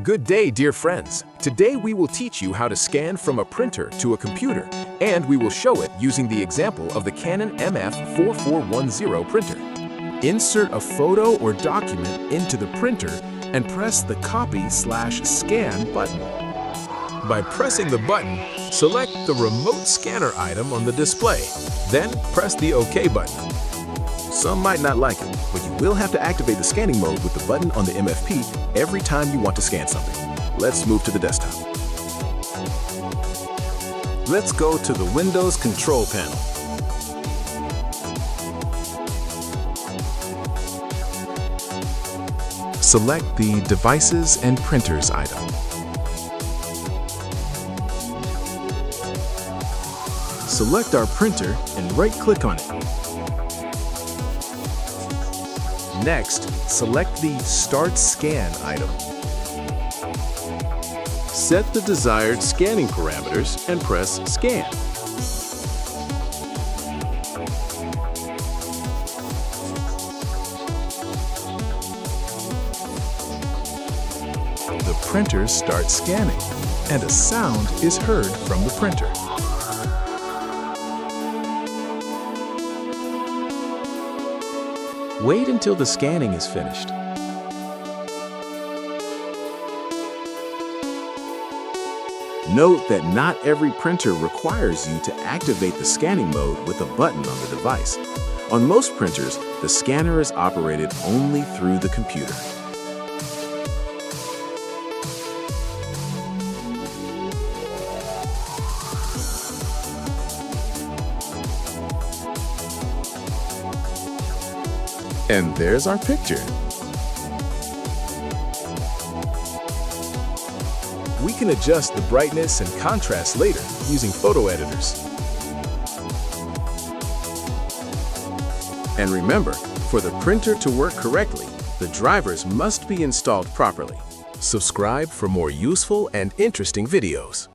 Good day, dear friends. Today we will teach you how to scan from a printer to a computer, and we will show it using the example of the Canon MF4410 printer. Insert a photo or document into the printer and press the Copy/Scan button. By pressing the button, select the remote scanner item on the display. Then press the OK button. Some might not like it, but you will have to activate the scanning mode with the button on the MFP every time you want to scan something. Let's move to the desktop. Let's go to the Windows Control Panel. Select the Devices and Printers item. Select our printer and right-click on it. Next, select the Start Scan item. Set the desired scanning parameters and press Scan. The printer starts scanning, and a sound is heard from the printer. Wait until the scanning is finished. Note that not every printer requires you to activate the scanning mode with a button on the device. On most printers, the scanner is operated only through the computer. And there's our picture. We can adjust the brightness and contrast later using photo editors. And remember, for the printer to work correctly, the drivers must be installed properly. Subscribe for more useful and interesting videos.